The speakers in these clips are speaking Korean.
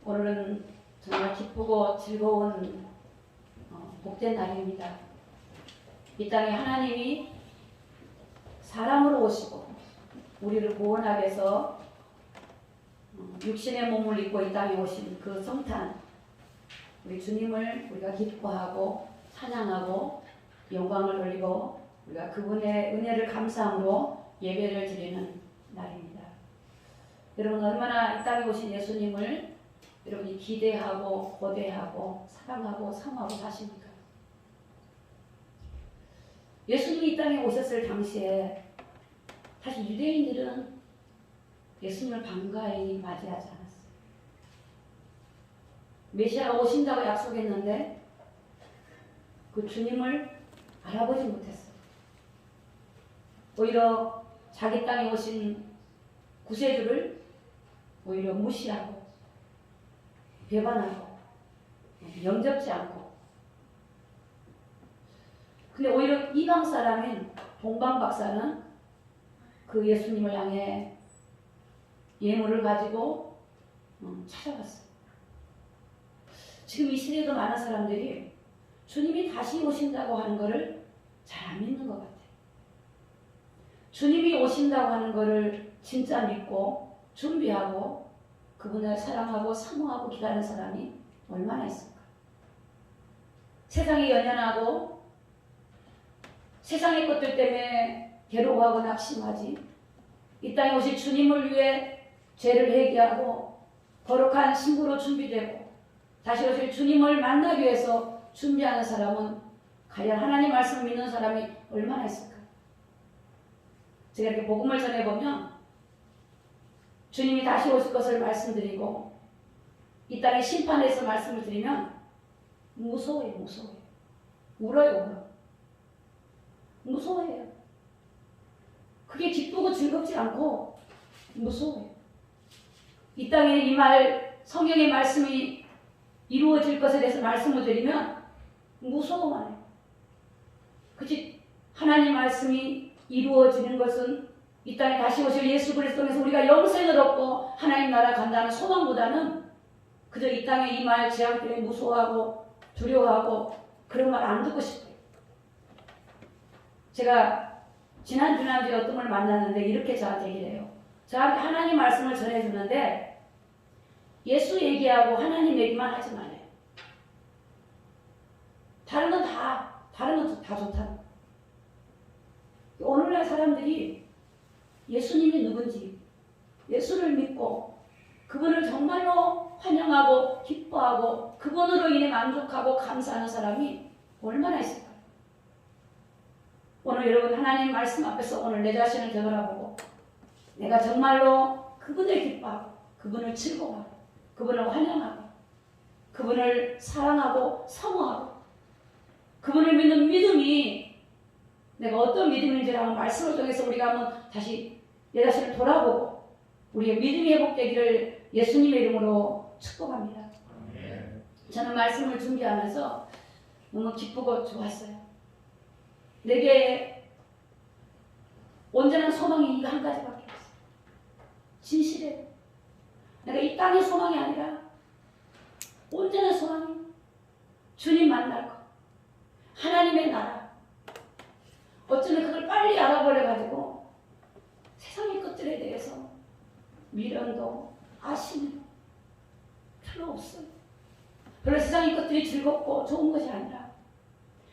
오늘은 정말 기쁘고 즐거운 복된 날입니다. 이 땅에 하나님이 사람으로 오시고 우리를 구원하기 위해서 육신의 몸을 입고 이 땅에 오신 그 성탄, 우리 주님을 우리가 기뻐하고 찬양하고 영광을 돌리고 우리가 그분의 은혜를 감사함으로 예배를 드리는 날입니다. 여러분 얼마나 이 땅에 오신 예수님을 여러분이 기대하고 고대하고 사랑하고 사모하고 사십니까? 예수님이 이 땅에 오셨을 당시에 사실 유대인들은 예수님을 반가이 맞이하지 않았어요. 메시아가 오신다고 약속했는데 그 주님을 알아보지 못했어요. 오히려 자기 땅에 오신 구세주를 오히려 무시하고 배반하고 영접지 않고, 근데 오히려 이방 사람인 동방 박사는 그 예수님을 향해 예물을 가지고 찾아갔어요. 지금 이 시대에도 많은 사람들이 주님이 다시 오신다고 하는 것을 잘 안 믿는 것 같아요. 주님이 오신다고 하는 것을 진짜 믿고 준비하고 그분을 사랑하고 사모하고 기다리는 사람이 얼마나 있을까? 세상이 연연하고 세상의 것들 때문에 괴로워하고 낙심하지, 이 땅에 오신 주님을 위해 죄를 회개하고 거룩한 신부로 준비되고 다시 오실 주님을 만나기 위해서 준비하는 사람은 과연 하나님 말씀을 믿는 사람이 얼마나 있을까? 제가 이렇게 복음을 전해보면 주님이 다시 오실 것을 말씀드리고 이 땅의 심판에서 말씀을 드리면 무서워요. 울어요. 무서워해요. 그게 기쁘고 즐겁지 않고 무서워요. 이 땅에 이 말, 성경의 말씀이 이루어질 것에 대해서 말씀을 드리면 무서워만 해요. 그치? 하나님 말씀이 이루어지는 것은 이 땅에 다시 오실 예수 그리스도 통해서 우리가 영생을 얻고 하나님 나라 간다는 소망보다는 그저 이 땅에 이 말 재앙 때문에 무서워하고 두려워하고 그런 말 안 듣고 싶어요. 제가 지난주에 어떤 분을 만났는데 이렇게 저한테 얘기를 해요. 저한테 하나님 말씀을 전해주는데 예수 얘기하고 하나님 얘기만 하지 말래요. 다른 건 다 좋다. 오늘날 사람들이 예수님이 누군지, 예수를 믿고 그분을 정말로 환영하고 기뻐하고 그분으로 인해 만족하고 감사하는 사람이 얼마나 있을까요? 오늘 여러분 하나님 말씀 앞에서 오늘 내 자신을 되돌아보고 내가 정말로 그분을 기뻐하고 그분을 즐거워하고 그분을 환영하고 그분을 사랑하고 사모하고 그분을 믿는 믿음이 내가 어떤 믿음인지를 한번 말씀을 통해서 우리가 한번 다시 내 자신을 돌아보고 우리의 믿음이 회복되기를 예수님의 이름으로 축복합니다. 저는 말씀을 준비하면서 너무 기쁘고 좋았어요. 내게 온전한 소망이 이거 한 가지밖에 없어. 진실해. 내가 이 땅의 소망이 아니라 온전한 소망이 주님 만날 것, 하나님의 나라. 어쩌면 그걸 빨리 알아버려가지고 세상의 것들에 대해서 미련도 아쉬움도 별로 없어요. 별로 세상의 것들이 즐겁고 좋은 것이 아니라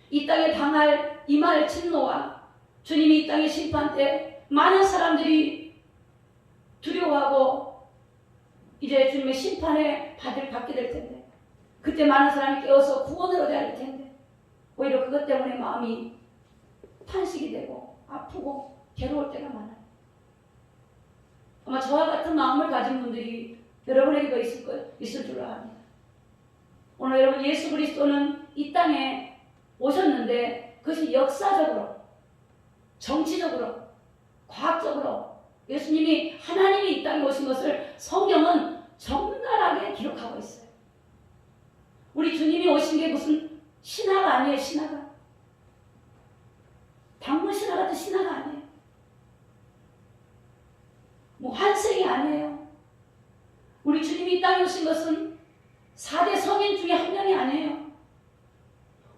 이 땅에 당할 임할 진노와 주님이 이 땅의 심판 때 많은 사람들이 두려워하고 이제 주님의 심판에 받게 될 텐데 그때 많은 사람이 깨어서 구원을 얻어야 할 텐데 오히려 그것 때문에 마음이 탄식이 되고 아프고 괴로울 때가 많아요. 아마 저와 같은 마음을 가진 분들이 여러분에게도 있을 줄로 압니다. 오늘 여러분 예수 그리스도는 이 땅에 오셨는데 그것이 역사적으로, 정치적으로, 과학적으로 예수님이 하나님이 이 땅에 오신 것을 성경은 적나라하게 기록하고 있어요. 우리 주님이 오신 게 무슨 신화가 아니에요. 신화가. 방문 신화 같은 신화가 아니에요. 뭐 환생이 아니에요. 우리 주님이 이 땅에 오신 것은 4대 성인 중에 한 명이 아니에요.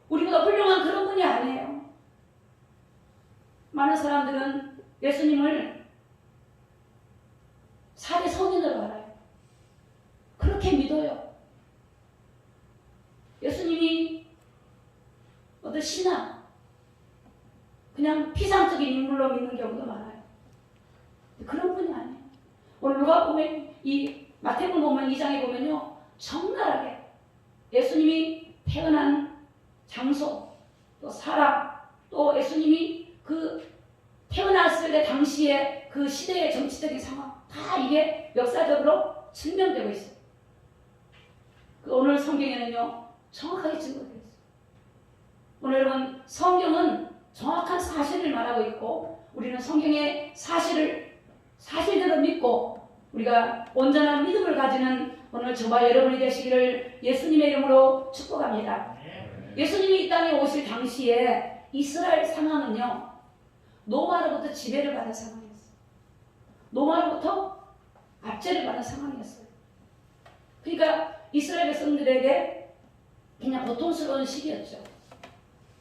우리보다 훌륭한 그런 분이 아니에요. 많은 사람들은 예수님을 4대 성인으로 알아요. 그렇게 믿어요. 예수님이 어떤 신화, 그냥 피상적인 인물로 믿는 경우도 많아요. 그런 분이 아니에요. 오늘 누가 보면 이 마태복음 보면 2장에 보면요, 적나라하게 예수님이 태어난 장소, 또 사람, 또 예수님이 그 태어났을 때 당시에 그 시대의 정치적인 상황, 다 이게 역사적으로 증명되고 있어요. 오늘 성경에는요, 정확하게 증거되어 있어요. 오늘 여러분, 성경은 정확한 사실을 말하고 있고, 우리는 성경의 사실대로 믿고, 우리가 온전한 믿음을 가지는 오늘 저와 여러분이 되시기를 예수님의 이름으로 축복합니다. 예수님이 이 땅에 오실 당시에 이스라엘 상황은요, 로마로부터 지배를 받은 상황이었어요. 로마로부터 압제를 받은 상황이었어요. 그러니까 이스라엘 백성들에게 그냥 고통스러운 시기였죠.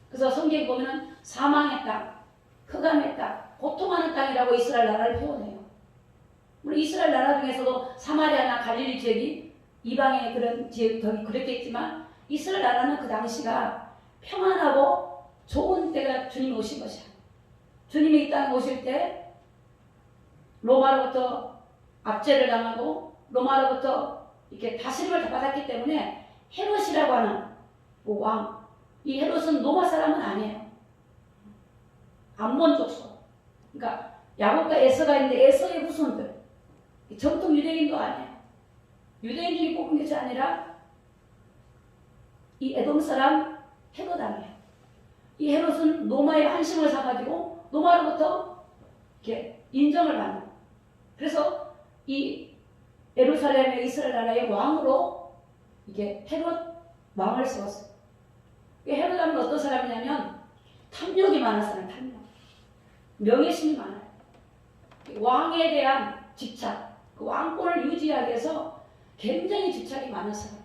그래서 성경에 보면 사망의 땅, 흑암의 땅, 고통하는 땅이라고 이스라엘 나라를 표현해요. 물론 이스라엘 나라 중에서도 사마리아나 갈릴리 지역이 이방의 그런 지역이 그랬겠지만, 이스라엘 나라는 그 당시가 평안하고 좋은 때가 주님이 오신 것이야. 주님이 이 땅에 오실 때 로마로부터 압제를 당하고 로마로부터 이렇게 다스림을 받았기 때문에 헤롯이라고 하는 왕, 이 헤롯은 로마 사람은 아니에요. 암몬 족속. 그러니까 야곱과 에서가 있는데 에서의 후손들. 정통 유대인도 아니에요. 유대인 중에 뽑은 것이 아니라 이 에돔 사람 헤롯이에요. 이 헤롯은 로마의 환심을 사가지고 로마로부터 이렇게 인정을 받는. 그래서 이 예루살렘의 이스라엘 나라의 왕으로 이게 헤롯 왕을 세웠어요. 헤롯은 어떤 사람이냐면 탐욕이 많은 사람, 탐욕. 명예심이 많아요. 왕에 대한 집착, 그 왕권을 유지하기 위해서 굉장히 집착이 많은 사람.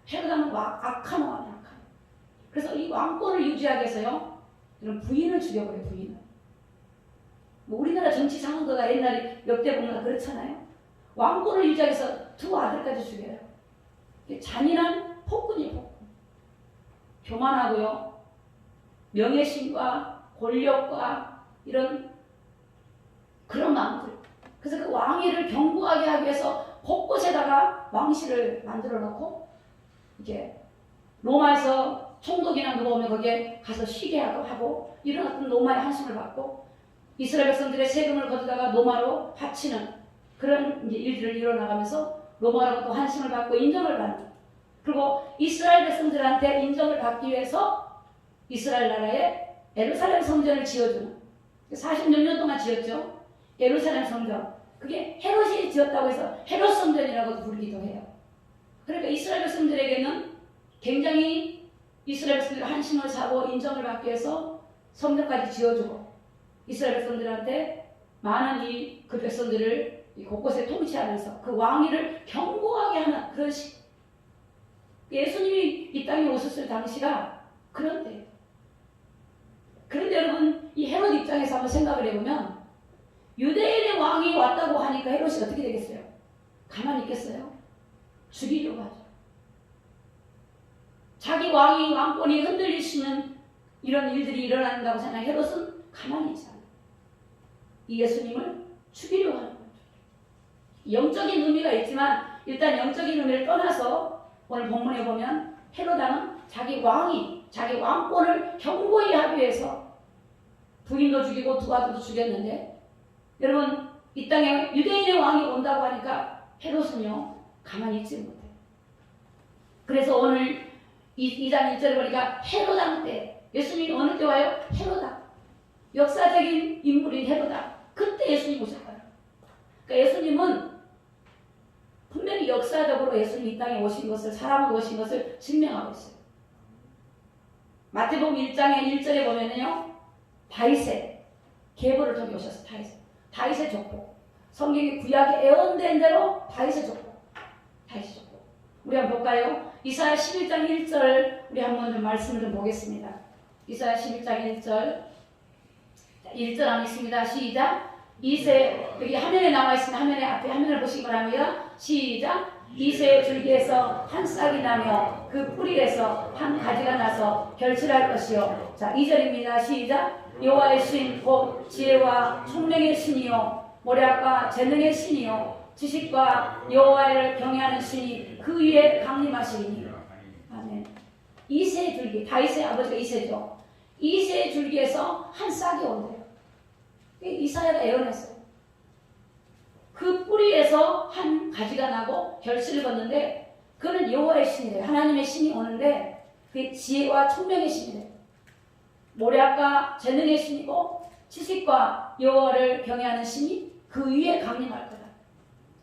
헤롯은 악한 왕이에요, 악한. 그래서 이 왕권을 유지하기 위해서요, 이런 부인을 죽여버려요, 부인을. 뭐 우리나라 정치 상황도가 옛날에 역대 보면 그렇잖아요. 왕권을 유지하기 위해서 두 아들까지 죽여요. 잔인한 폭군이에요, 폭군. 교만하고요, 명예심과 권력과 이런 그런 마음들. 그래서 그 왕위를 견고하게 하기 위해서 곳곳에다가 왕실을 만들어 놓고, 이게 로마에서 총독이나 누가 오면 거기에 가서 쉬게 하고 이런 어떤 로마의 한심을 받고, 이스라엘 백성들의 세금을 거두다가 로마로 바치는 그런 이제 일들을 일어나가면서 로마로부터 환심을 받고 인정을 받는. 그리고 이스라엘 백성들한테 인정을 받기 위해서 이스라엘 나라에 예루살렘 성전을 지어주는, 46년 동안 지었죠. 예루살렘 성전. 그게 헤롯이 지었다고 해서 헤롯 성전이라고도 부르기도 해요. 그러니까 이스라엘 백성들에게는 굉장히 이스라엘 백성들의 한심을 사고 인정을 받기 위해서 성전까지 지어주고, 이스라엘 백성들한테 많은 그 백성들을 곳곳에 통치하면서 그 왕위를 견고하게 하는 그런 식. 예수님이 이 땅에 오셨을 당시가 그런 때예요. 그런데 여러분, 이 헤롯 입장에서 한번 생각을 해보면, 유대인의 왕이 왔다고 하니까 헤롯이 어떻게 되겠어요? 가만히 있겠어요? 죽이려고 하죠. 자기 왕권이 흔들릴 수 있는 이런 일들이 일어난다고 생각하는 헤롯은 가만히 있지 않아요. 이 예수님을 죽이려고 하는 거죠. 영적인 의미가 있지만, 일단 영적인 의미를 떠나서 오늘 본문에 보면 헤롯왕은 자기 왕권을 견고히 하기 위해서 부인도 죽이고 두 아들도 죽였는데, 여러분, 이 땅에 유대인의 왕이 온다고 하니까 헤롯은요, 가만히 있지 못해요. 그래서 오늘 2장 1절에 보니까 헤롯왕 때, 예수님이 어느 때 와요? 헤롯왕. 역사적인 인물인 헤롯왕. 그때 예수님이 오셨어요. 그러니까 예수님은 분명히 역사적으로 예수님이 이 땅에 오신 것을, 사람으로 오신 것을 증명하고 있어요. 마태복음 1장의 1절에 보면요, 다윗의 계보를 통해 오셨어요. 다윗의 족보. 성경이 구약에 애원된 대로 다윗의 족보. 우리 한번 볼까요? 이사야 11장 1절 우리 한번 좀 말씀을 좀 보겠습니다. 이사야 11장 1절 1절 한번 있습니다. 시작. 이새 여기 화면에 나와 있으면 화면에 앞에 화면을 보시기 바랍니다. 시작. 이새의 줄기에서 한 싹이 나며 그 뿌리에서 한 가지가 나서 결실할 것이요. 자, 2절입니다. 시작. 여호와의 신 곧 지혜와 총명의 신이요 모략과 재능의 신이요 지식과 여호와를 경외하는 신이 그 위에 강림하시리니. 아멘. 이새의 줄기, 다윗의 아버지가 이새죠. 이새의 줄기에서 한 싹이 온대요. 이사야가 예언했어요. 그 뿌리에서 한 가지가 나고 결실을 걷는데 그는 여호와의 신이래요. 하나님의 신이 오는데 그게 지혜와 총명의 신이래요. 모략과 재능의 신이고 지식과 여호와를 경외하는 신이 그 위에 강림할 거다.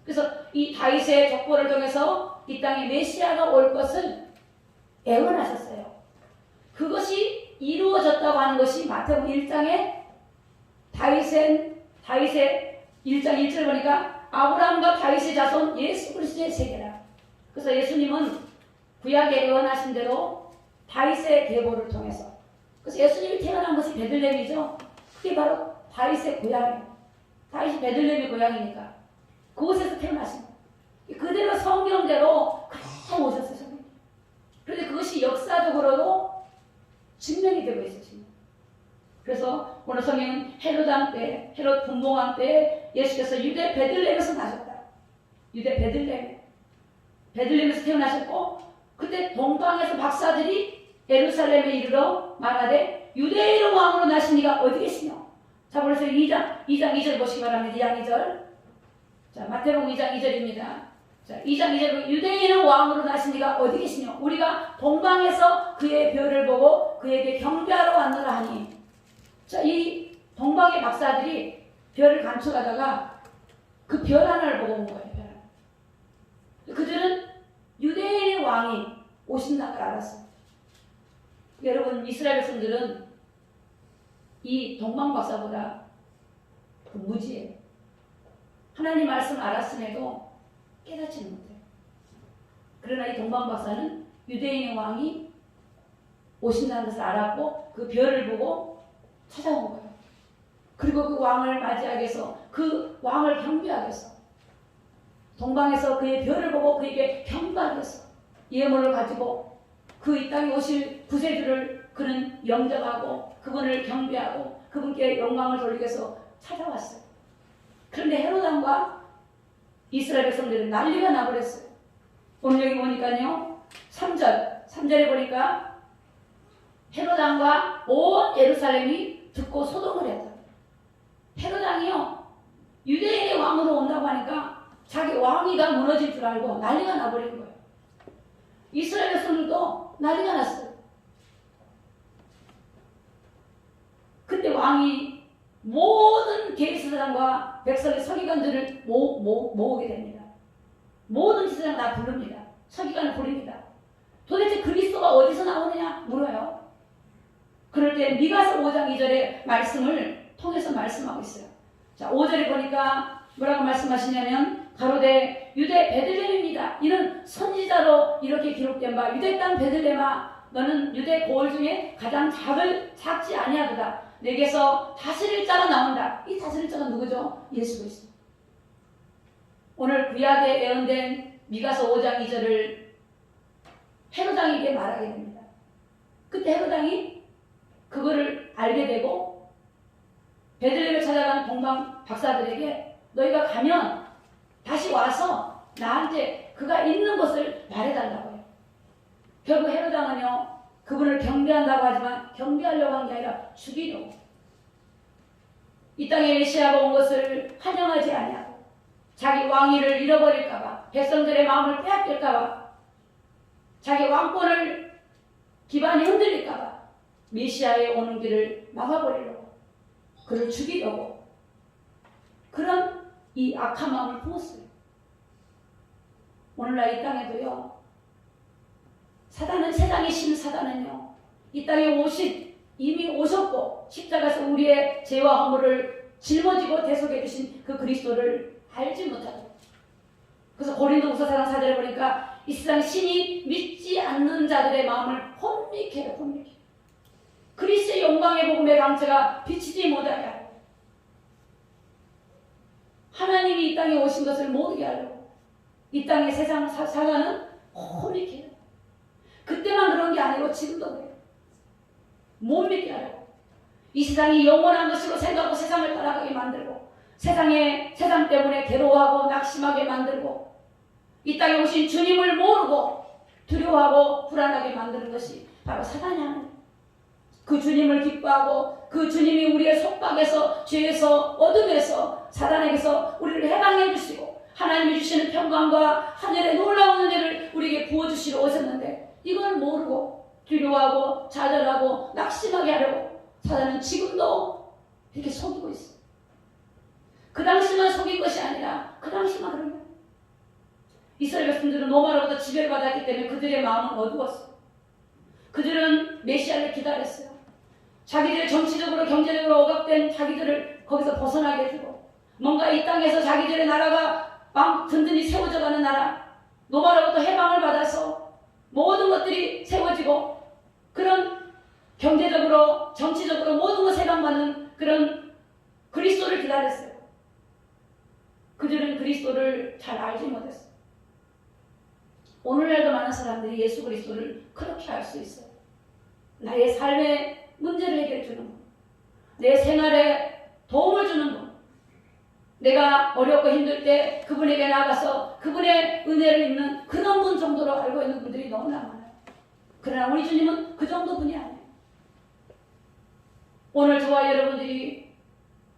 그래서 이 다윗의 족보를 통해서 이 땅에 메시아가 올 것을 예언하셨어요. 그것이 이루어졌다고 하는 것이 마태복음 1장에 다윗의 1장 1절 보니까 아브라함과 다윗의 자손 예수 그리스도의 세계라. 그래서 예수님은 구약에 예언하신 대로 다윗의 계보를 통해서, 그래서 예수님이 태어난 것이 베들레헴이죠. 그게 바로 다윗의 고향이에요. 다윗이 베들레헴의 고향이니까 그곳에서 태어나신 거예요. 그대로 성경대로 그대로 오셨어요. 성경. 그런데 그것이 역사적으로도 증명이 되고 있으십니다. 그래서 오늘 성경은 헤롯 왕 때, 헤롯 분봉왕 때 예수께서 유대 베들레헴에서 나셨다. 유대 베들레헴에서 태어나셨고, 그때 동방에서 박사들이 예루살렘에 이르러 말하되 유대인의 왕으로 나신 이가 어디 계시냐. 자, 그래서 2장 2절 보시기 바랍니다. 2장 2절. 자, 마태복음 2장 2절입니다. 자, 2장 2절. 유대인의 왕으로 나신 이가 어디 계시냐. 우리가 동방에서 그의 별을 보고 그에게 경배하러 왔노라 하니. 자, 이 동방의 박사들이 별을 관측하다가 그 별 하나를 보고 온 거예요. 별 하나. 그들은 유대인의 왕이 오신다는 걸 알았어요. 여러분, 이스라엘 백성들은 이 동방 박사보다 더 무지해요. 하나님 말씀을 알았음에도 깨닫지는 못해요. 그러나 이 동방 박사는 유대인의 왕이 오신다는 것을 알았고 그 별을 보고 찾아온 거예요. 그리고 그 왕을 맞이하기 위해서, 그 왕을 경배하기 위해서, 동방에서 그의 별을 보고 그에게 경배하기 위해서 예물을 가지고 그 이 땅에 오실 구세주를 그는 영접하고 그분을 경배하고 그분께 영광을 돌리기 위해서 찾아왔어요. 그런데 헤롯 왕과 이스라엘 백성들은 난리가 나버렸어요. 오늘 여기 보니까요, 3절에 보니까 헤롯 왕과 온 예루살렘이 듣고 소동을 했다. 헤롯 왕이요, 유대인의 왕으로 온다고 하니까 자기 왕위가 무너질 줄 알고 난리가 나버린 거예요. 이스라엘 백성들도 난리가 났어요. 그때 왕이 모든 게리스 사람과 백성의 서기관들을 모으게 됩니다. 모든 지사장 다 부릅니다. 서기관을 부릅니다. 도대체 그리스도가 어디서 나오느냐 물어요. 그럴 때 미가서 5장 2절의 말씀을 통해서 말씀하고 있어요. 자, 5절에 보니까 뭐라고 말씀하시냐면 가로되 유대 베들레헴입니다. 이는 선지자로 이렇게 기록된 바 유대 땅 베들레헴아 너는 유대 고을 중에 가장 작지 아니하도다. 내게서 다스릴 자가 나온다. 이 다스릴 자가 누구죠? 예수 그리스도. 오늘 구약에 예언된 미가서 5장 2절을 헤롯 왕에게 말하게 됩니다. 그때 헤롯 왕이 그거를 알게 되고 베들레헴을 찾아간 동방 박사들에게 너희가 가면 다시 와서 나한테 그가 있는 곳을 말해달라고 해요. 결국 헤롯 왕은요, 그분을 경배한다고 하지만 경배하려고 한 게 아니라 죽이려고. 이 땅에 메시아가 온 것을 환영하지 아니하고 자기 왕위를 잃어버릴까봐, 백성들의 마음을 빼앗길까봐, 자기 왕권을 기반이 흔들릴까봐 메시아의 오는 길을 막아버리려고, 그를 죽이려고 그런 이 악한 마음을 품었어요. 오늘날 이 땅에도요, 사단은, 세상의 신 사단은요, 이 땅에 이미 오셨고 십자가에서 우리의 죄와 허물을 짊어지고 대속해 주신 그 그리스도를 알지 못하고, 그래서 고린도후서 4장 4절에 보니까 이 세상 신이 믿지 않는 자들의 마음을 혼미케 해요. 혼미케. 그리스도의 영광의 복음의 강체가 비치지 못하게 하고 하나님이 이 땅에 오신 것을 모르게 하려고 이 땅의 세상 사관은 혼미케 해요. 그때만 그런 게 아니고 지금도 그래요. 못 믿게 하려고 이 세상이 영원한 것으로 생각하고 세상을 따라가게 만들고 세상 때문에 괴로워하고 낙심하게 만들고 이 땅에 오신 주님을 모르고 두려워하고 불안하게 만드는 것이 바로 사단이 하는 거예요. 그 주님을 기뻐하고 그 주님이 우리의 속박에서 죄에서 어둠에서 사단에게서 우리를 해방해 주시고 하나님이 주시는 평강과 하늘의 놀라운 은혜를 우리에게 부어주시러 오셨는데 이걸 모르고 두려워하고 좌절하고 낙심하게 하려고 사단은 지금도 이렇게 속이고 있어요. 그 당시만 속인 것이 아니라 그 당시만 그런 거예요. 이스라엘 백성들은 노마로부터 지배를 받았기 때문에 그들의 마음은 어두웠어요. 그들은 메시아를 기다렸어요. 자기들 정치적으로 경제적으로 억압된 자기들을 거기서 벗어나게 해주고 뭔가 이 땅에서 자기들의 나라가 든든히 세워져가는 나라 노마로부터 해방을 받아서 모든 것들이 세워지고 그런 경제적으로 정치적으로 모든 것 해방받는 그런 그리스도를 기다렸어요. 그들은 그리스도를 잘 알지 못했어요. 오늘날도 많은 사람들이 예수 그리스도를 그렇게 알 수 있어요. 나의 삶의 문제를 해결해 주는 분, 내 생활에 도움을 주는 분, 내가 어렵고 힘들 때 그분에게 나가서 그분의 은혜를 입는 그런 분 정도로 알고 있는 분들이 너무나 많아요. 그러나 우리 주님은 그 정도 분이 아니에요. 오늘 저와 여러분들이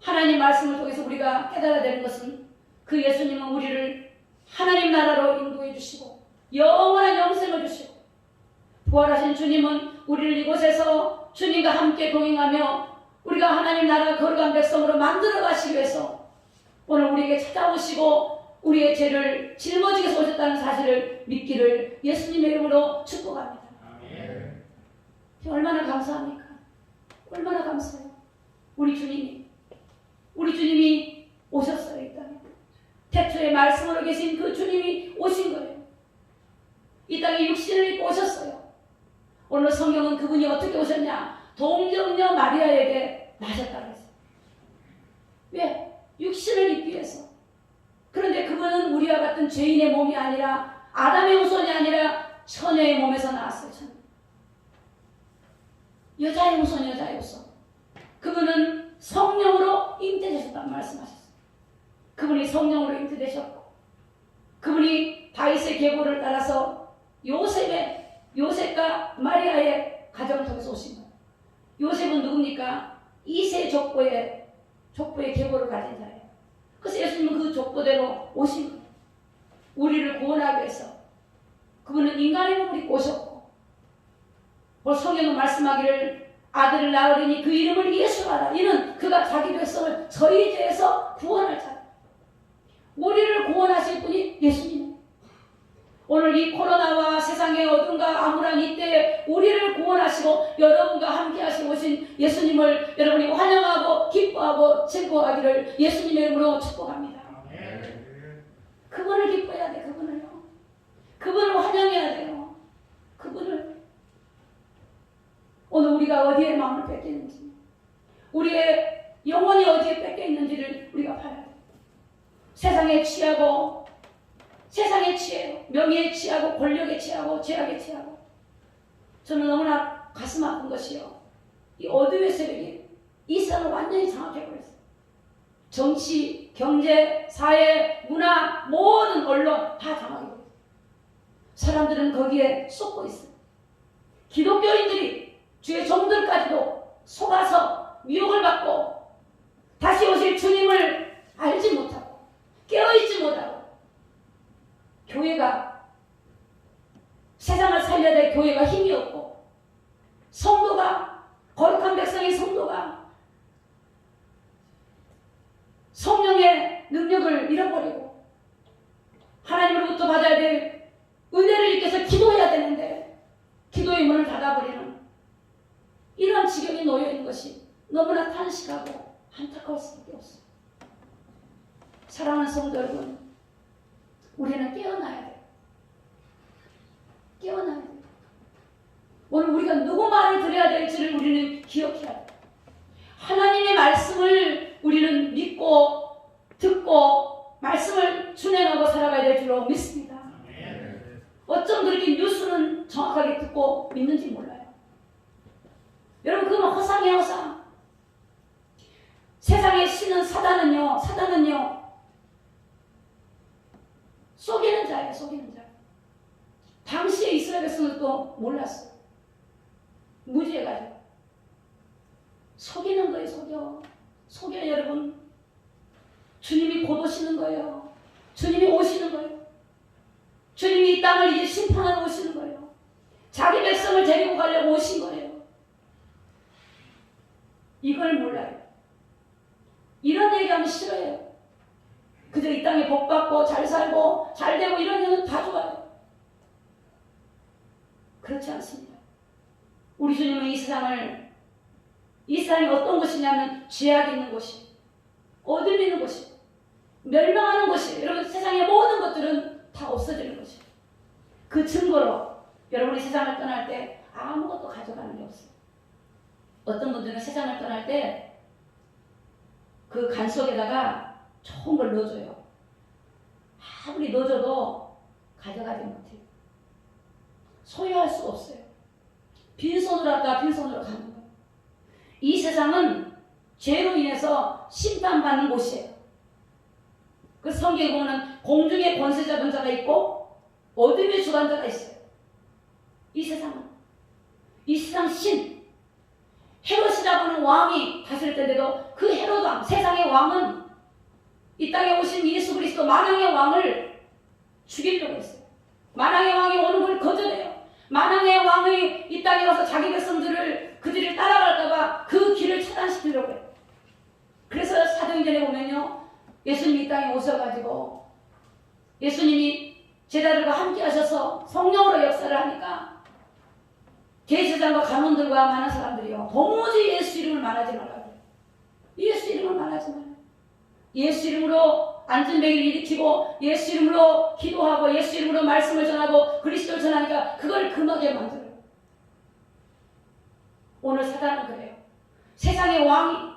하나님 말씀을 통해서 우리가 깨달아야 되는 것은 그 예수님은 우리를 하나님 나라로 인도해 주시고 영원한 영생을 주시고 부활하신 주님은 우리를 이곳에서 주님과 함께 동행하며 우리가 하나님 나라 거룩한 백성으로 만들어 가시기 위해서 오늘 우리에게 찾아오시고 우리의 죄를 짊어지기 위해서 오셨다는 사실을 믿기를 예수님의 이름으로 축복합니다. 아멘. 얼마나 감사합니까? 얼마나 감사해요. 우리 주님이 오셨어요. 이 땅에 태초에 말씀으로 계신 그 주님이 오신 거예요. 이 땅에 육신을 입고 오셨어요. 오늘 성경은 그분이 어떻게 오셨냐? 동정녀 마리아에게 나셨다고 했어요. 왜? 육신을 입기 위해서. 그런데 그분은 우리와 같은 죄인의 몸이 아니라 아담의 후손이 아니라 처녀의 몸에서 나왔어요. 처녀. 여자의 후손, 여자의 후손. 그분은 성령으로 잉태되셨다는 말씀하셨어요. 그분이 성령으로 잉태되셨고 그분이 다윗의 계보를 따라서 요셉과 마리아의 가정을 통해서 오신 거예요. 요셉은 누굽니까? 이세 족보의 계보를 가진 자예요. 그래서 예수님은 그 족보대로 오신 거예요. 우리를 구원하기 위해서. 그분은 인간의 몸을 입고 오셨고 성경은 말씀하기를 아들을 낳으리니 그 이름을 예수라 하라. 이는 그가 자기 백성을 저희 죄에서 구원할 자. 우리를 구원하실 분이 예수님. 오늘 이 코로나와 세상의 어둠과 암울한 이때에 우리를 구원하시고 여러분과 함께 하시고 오신 예수님을 여러분이 환영하고 기뻐하고 즐거워하기를 예수님의 이름으로 축복합니다. 그분을 기뻐해야 돼. 그분을 환영해야 돼요. 그분을. 오늘 우리가 어디에 마음을 뺏기는지 우리의 영혼이 어디에 뺏겨 있는지를 우리가 봐야 돼요. 세상에 취하고 세상에 취해요. 명예에 취하고 권력에 취하고 죄악에 취하고. 저는 너무나 가슴 아픈 것이요. 이 어둠의 세력이 이 세상을 완전히 장악해버렸어요. 정치, 경제, 사회, 문화, 모든 언론 다 장악해버렸어요. 사람들은 거기에 쏟고 있어요. 기독교인들이 주의 종들까지도 속아서 미혹을 받고 다시 오실 주님을 알지 못하고 깨어있지 못하고 교회가 세상을 살려야 될 교회가 힘이 없고 성도가 거룩한 백성의 성도가 성령의 능력을 잃어버리고 하나님으로부터 받아야 될 은혜를 입게 해서 기도해야 되는데 기도의 문을 닫아버리는 이런 지경에 놓여있는 것이 너무나 탄식하고 안타까울 수밖에 없어요. 사랑하는 성도 여러분, 우리는 깨어나야 돼요. 오늘 우리가 누구 말을 들어야 될지를 우리는 기억해야 돼. 하나님의 말씀을 우리는 믿고 듣고 말씀을 준행하고 살아가야 될 줄로 믿습니다. 어쩜 그렇게 뉴스는 정확하게 듣고 믿는지 몰라요. 여러분 그건 허상이에요, 허상. 세상의 신은 사단은요 속이는 자예요, 속이는 자. 당시에 이스라엘 백성은 또 몰랐어요. 무지해가지고 속이는 거예요, 속여요. 여러분. 주님이 곧 오시는 거예요. 주님이 오시는 거예요. 주님이 이 땅을 이제 심판하러 오시는 거예요. 자기 백성을 데리고 가려고 오신 거예요. 이걸 몰라요. 이런 얘기하면 싫어요. 그저 이 땅에 복 받고 잘 살고 잘 되고 이런 얘기는 다 좋아요. 그렇지 않습니다. 우리 주님은 이 세상이 어떤 곳이냐면 죄악 있는 곳이, 어둠 있는 곳이, 멸망하는 곳이, 여러분 세상의 모든 것들은 다 없어지는 곳이. 그 증거로 여러분이 세상을 떠날 때 아무것도 가져가는 게 없어요. 어떤 분들은 세상을 떠날 때 그 간 속에다가 좋은 걸 넣어줘요. 아무리 넣어줘도 가져가지 못해요. 소유할 수가 없어요. 빈손으로 왔다가 빈손으로 가는 거예요. 이 세상은 죄로 인해서 심판받는 곳이에요. 그 성경에 보면 공중의 권세 잡은 자가 있고 어둠의 주관자가 있어요. 이 세상 신 헤롯이라고 하는 왕이 다스릴 텐데도 그 헤롯 왕, 세상의 왕은 이 땅에 오신 예수 그리스도 만왕의 왕을 죽이려고 했어요. 만왕의 왕이 오는 걸 거절해요. 만왕의 왕이 이 땅에 와서 자기 백성들을 그들을 따라갈까봐 그 길을 차단시키려고 해요. 그래서 사도행전에 보면요, 예수님이 이 땅에 오셔가지고 예수님이 제자들과 함께 하셔서 성령으로 역사를 하니까 제사장과 간원들과 많은 사람들이요, 도무지 예수 이름을 말하지 말라고. 예수 이름을 말하지 말라고. 예수 이름으로 안전병을 일으키고 예수 이름으로 기도하고 예수 이름으로 말씀을 전하고 그리스도를 전하니까 그걸 금하게 만들어요. 오늘 사단은 그래요. 세상의 왕이,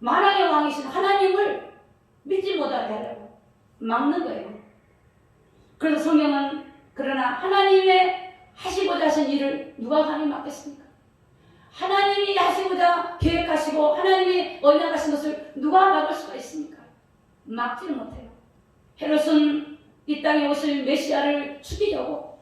만왕의 왕이신 하나님을 믿지 못하게 하려고 막는 거예요. 그래서 성경은 그러나 하나님의 하시고자 하신 일을 누가 감히 막겠습니까? 하나님이 하시고자 계획하시고 하나님이 언약하신 것을 누가 막을 수가 있습니까? 막지는 못해요. 헤롯은 이 땅에 오실 메시아를 죽이려고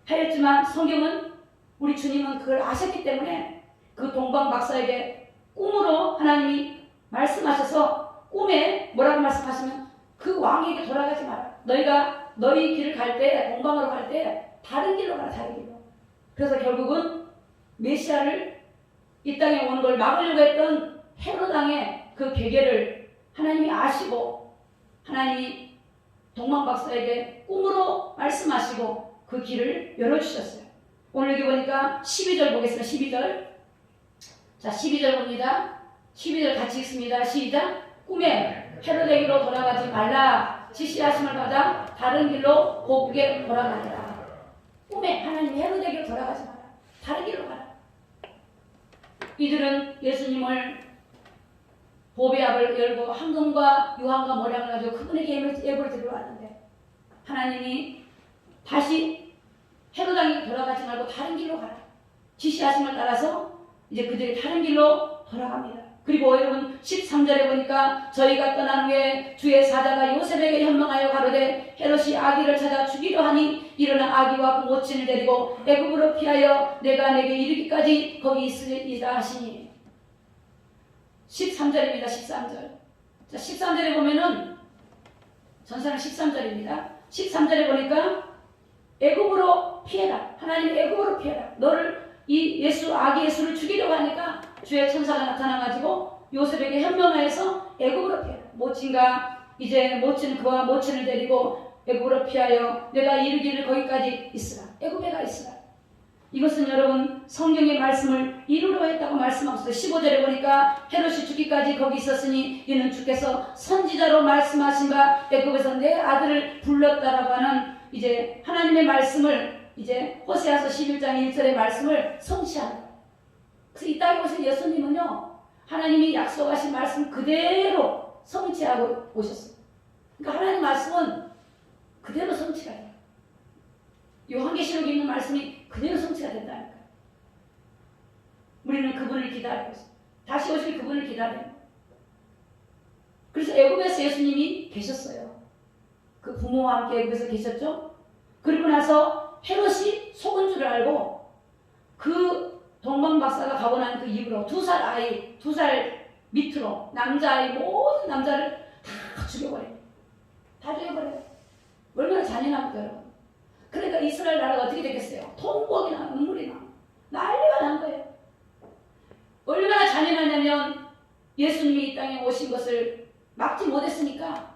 하였지만 성경은 우리 주님은 그걸 아셨기 때문에 그 동방 박사에게 꿈으로 하나님이 말씀하셔서 꿈에 뭐라고 말씀하시면 그 왕에게 돌아가지 마라. 너희가 너희 길을 갈 때, 동방으로 갈 때 다른 길로 가라, 다른 길로. 그래서 결국은 메시아를 이 땅에 오는 걸 막으려고 했던 헤롯 왕의 그 계계를 하나님이 아시고 하나님이 동방 박사에게 꿈으로 말씀하시고 그 길을 열어주셨어요. 오늘 여기 보니까 12절 보겠습니다. 12절. 자, 12절 봅니다. 12절 같이 읽습니다. 시작. 꿈에 헤롯에게로 돌아가지 말라. 지시하심을 받아 다른 길로 고국에 돌아가니라. 꿈에 하나님이 헤롯에게로 돌아가지 마라. 다른 길로 가라. 이들은 예수님을 보배압을 열고 황금과 유황과 모략을 가지고 그분에게 예물을 드리러 왔는데 하나님이 다시 헤롯 왕에게 돌아가지 말고 다른 길로 가라. 지시하심을 따라서 이제 그들이 다른 길로 돌아갑니다. 그리고 여러분 13절에 보니까 저희가 떠난 후에 주의 사자가 요셉에게 현명하여 가로되 헤롯이 아기를 찾아 죽이려 하니 일어나 아기와 그 모친을 데리고 애굽으로 피하여 내가 내게 이르기까지 거기 있으리라 하시니. 13절입니다. 13절. 자, 13절에 보면은 전사는 13절입니다. 13절에 보니까 애굽으로 피해라. 하나님 애굽으로 피해라. 너를 이 아기 예수를 죽이려고 하니까 주의 천사가 나타나가지고 요셉에게 현명하여서 애굽으로 피해라. 모친과 이제 모친은 그와 모친을 데리고 애굽으로 피하여 내가 이르기를 거기까지 있으라. 애굽에 가 있으라. 이것은 여러분 성경의 말씀을 이루려 했다고 말씀하셨어요. 15절에 보니까 헤롯이 죽기까지 거기 있었으니 이는 주께서 선지자로 말씀하신 바 애굽에서 내 아들을 불렀다라고 하는 이제 하나님의 말씀을 이제 호세아서 11장 1절의 말씀을 성취하는 거예요. 그래서 이 땅에 오신 예수님은요, 하나님이 약속하신 말씀 그대로 성취하고 오셨어요. 그러니까 하나님 말씀은 그대로 성취가 돼요. 요한계시록에 있는 말씀이 그대로 성취가 된다니까요. 우리는 그분을 기다리고 있어요. 다시 오실 그분을 기다려요. 그래서 애굽에서 예수님이 계셨어요. 그 부모와 함께 애굽에서 계셨죠. 그리고 나서 헤롯이 속은 줄 알고 그 동방박사가 가고 난 그 이후로 2살 아이, 2살 밑으로 남자아이 모든 남자를 다 죽여버려요. 다 죽여버려요. 얼마나 잔인합니까 여러분. 그러니까 이스라엘 나라가 어떻게 되겠어요? 통곡이나 눈물이 나. 난리가 난 거예요. 얼마나 잔인하냐면 예수님이 이 땅에 오신 것을 막지 못했으니까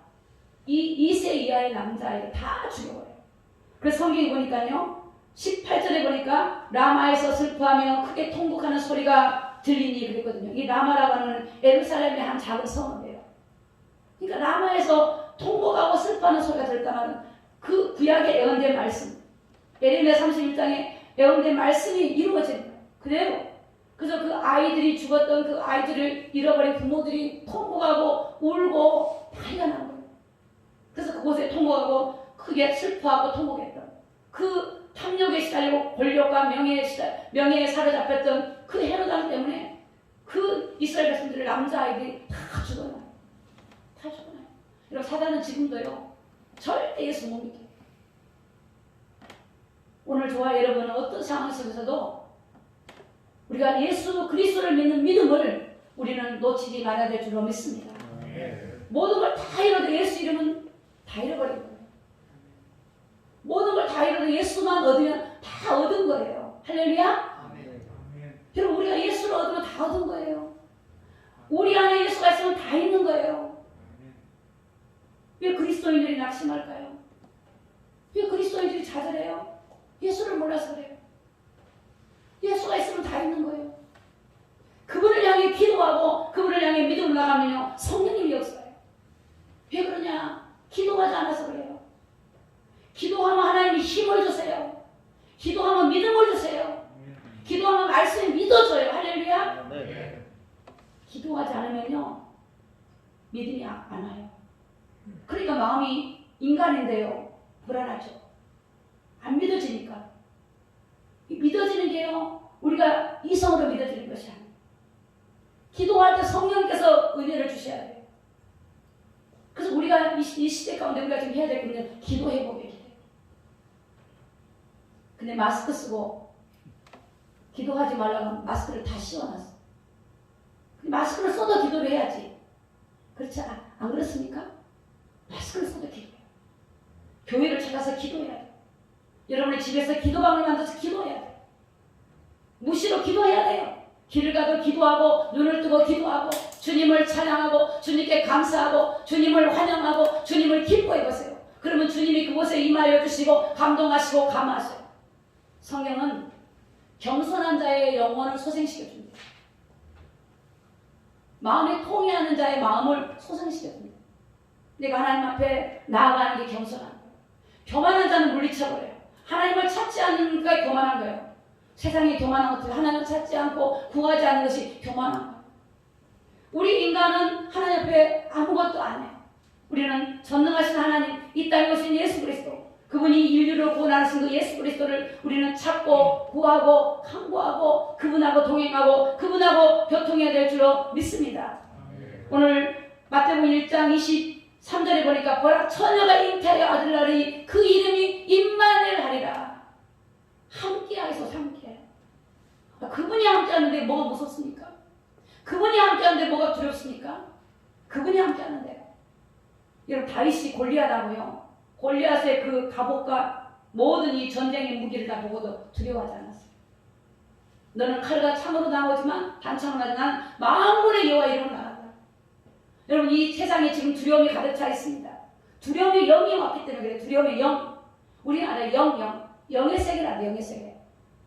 이 2세 이하의 남자아이를 다 죽여버려요. 그래서 성경에 보니까요. 18절에 보니까 라마에서 슬퍼하며 크게 통곡하는 소리가 들리니 그랬거든요. 이 라마라고 하는 예루살렘의 한 작은 성읍이에요. 그러니까 라마에서 통곡하고 슬퍼하는 소리가 들었다는 그 구약의 예언된 말씀, 예레미야 31장에 예언된 말씀이 이루어진 거예요. 그대로. 그래서 그 아이들이 죽었던 그 아이들을 잃어버린 부모들이 통곡하고 울고 난리가 난 거예요. 그래서 그곳에 통곡하고 크게 슬퍼하고 통곡했던 그 탐욕에 시달리고 권력과 명예에 사로잡혔던 그 헤롯 왕 때문에 그 이스라엘 백성들의 남자아이들이 다 죽어나요. 다 죽어나요. 여러분 사단은 지금도요. 절대 예수 못 믿게. 오늘 저와 여러분은 어떤 상황 속에서도 우리가 예수 그리스도를 믿는 믿음을 우리는 놓치지 말아야 될 줄로 믿습니다. 모든 걸 다 잃어도 예수 이름은 다 잃어버린 거예요. 모든 걸 다 잃어도 예수만 얻으면 다 얻은 거예요. 할렐루야? 여러분 우리가 예수를 얻으면 다 얻은 거예요. 우리 안에 예수가 있으면 다 있는 거예요. 왜 그리스도인들이 낙심할까요? 왜 그리스도인들이 좌절해요? 예수를 몰라서 그래요. 예수가 있으면 다 있는 거예요. 그분을 향해 기도하고 그분을 향해 믿음을 나가면요 성령님이 역사해요. 왜 그러냐? 기도하지 않아서 그래요. 기도하면 하나님이 힘을 주세요. 기도하면 믿음을 주세요. 기도하면 말씀이 믿어져요. 할렐루야. 기도하지 않으면요 믿음이 안 와요. 그러니까 마음이 인간인데요 불안하죠. 안 믿어지니까. 믿어지는 게요 우리가 이성으로 믿어지는 것이 아니에요. 기도할 때 성령께서 은혜를 주셔야 돼요. 그래서 우리가 이 시대 가운데 우리가 지금 해야 될 것은 기도해보게. 근데 마스크 쓰고 기도하지 말라고 하면 마스크를 다 씌워놨어. 마스크를 써도 기도를 해야지. 그렇지 안 그렇습니까? 마스크를 써도 기도해요. 교회를 찾아서 기도해야 돼요. 여러분의 집에서 기도방을 만들어서 기도해야 돼요. 무시로 기도해야 돼요. 길을 가도 기도하고 눈을 뜨고 기도하고 주님을 찬양하고 주님께 감사하고 주님을 환영하고 주님을 기뻐해보세요. 그러면 주님이 그곳에 임하여 주시고 감동하시고 감화하세요. 성경은 겸손한 자의 영혼을 소생시켜줍니다. 마음에 통해하는 자의 마음을 소생시켜줍니다. 내가 하나님 앞에 나아가는 게 겸손한 거예요. 교만한 자는 물리쳐버려요. 하나님을 찾지 않는 게 교만한 거예요. 세상에 교만한 것들 하나님을 찾지 않고 구하지 않는 것이 교만한 거예요. 우리 인간은 하나님 앞에 아무것도 안 해요. 우리는 전능하신 하나님, 이 땅에 오신 예수 그리스도, 그분이 인류를 구원하신 그 예수 그리스도를 우리는 찾고 구하고 간구하고 그분하고 동행하고 그분하고 교통해야 될 줄로 믿습니다. 오늘 마태복음 1장 23절에 보니까 보라 처녀가 잉태하여 아들 낳으니 그 이름이 임마누엘 하리라. 함께하소서. 함께. 그분이 함께하는데 뭐가 무섭습니까? 그분이 함께하는데 뭐가 두렵습니까? 그분이 함께하는데. 여러분 다윗이 골리앗하고요. 골리앗의 그 갑옷과 모든 이 전쟁의 무기를 다 보고도 두려워하지 않았어요. 너는 칼과 창으로 나오지만 단창으로 나지 난 만군의 여호와 이름으로 나간다. 여러분 이 세상에 지금 두려움이 가득 차 있습니다. 두려움의 영이 왔기 때문에 그래요. 두려움의 영. 우리는 알아요. 영의 세계라는데 영의 세계.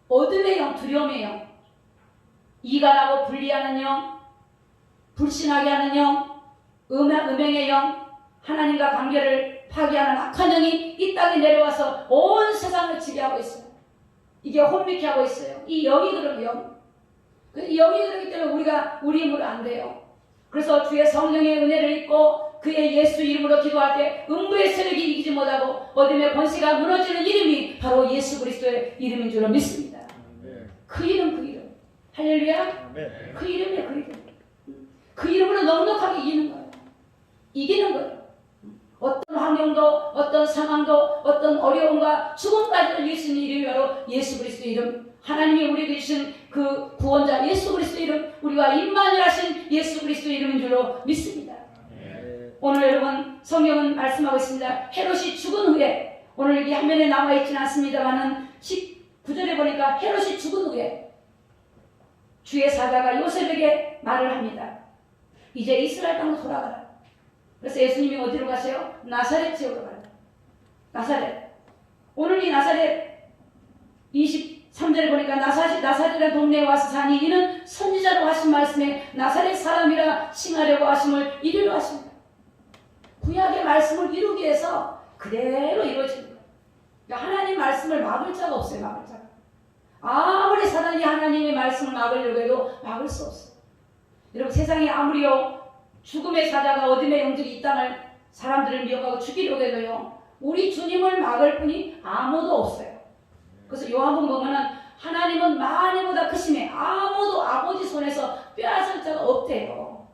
어둠의 영, 두려움의 영, 이간하고 분리하는 영, 불신하게 하는 영, 음행의 영, 하나님과 관계를 파괴하는 악한 영이 이 땅에 내려와서 온 세상을 지배하고 있어요. 이게 혼미케 하고 있어요. 이 영이 그러면 영. 이 영이 그러기 때문에 우리가 우리 힘으로 안 돼요. 그래서 주의 성령의 은혜를 입고 그의 예수 이름으로 기도할 때 음부의 세력이 이기지 못하고 어둠의 권세가 무너지는 이름이 바로 예수 그리스도의 이름인 줄로 믿습니다. 그 이름, 그 이름. 할렐루야. 그 이름이에요, 그 이름. 그 이름으로 넉넉하게 이기는 거예요. 이기는 거예요. 어떤 환경도, 어떤 상황도, 어떤 어려움과 죽음까지도 이길 수 있는 이름이 바로 예수 그리스도 이름. 하나님이 우리에게 주신 그 구원자 예수 그리스도 이름, 우리와 임마누엘 하신 예수 그리스도 이름인 줄로 믿습니다. 오늘 여러분 성경은 말씀하고 있습니다. 헤롯이 죽은 후에, 오늘 여기 화면에 나와 있지는 않습니다만은 19절에 보니까 헤롯이 죽은 후에 주의 사자가 요셉에게 말을 합니다. 이제 이스라엘 땅으로 돌아가라. 그래서 예수님이 어디로 가세요? 나사렛 지역으로 가요. 나사렛. 오늘 이 나사렛 23절에 보니까 나사렛이라는 동네에 와서 사니 이는 선지자로 하신 말씀에 나사렛 사람이라 칭하려고 하심을 이루려 하십니다. 구약의 말씀을 이루기 위해서 그대로 이루어지는 거예요. 그러니까 하나님 말씀을 막을 자가 없어요. 막을 자가. 아무리 사단이 하나님의 말씀을 막으려고 해도 막을 수 없어요. 여러분 세상에 아무리요 죽음의 사자가 어둠의 영들이 이 땅을 사람들을 미혹하고 죽이려고 해도요 우리 주님을 막을 분이 아무도 없어요. 그래서 요한복음 보면은 하나님은 만유보다 크심에 아무도 아버지 손에서 빼앗을 자가 없대요.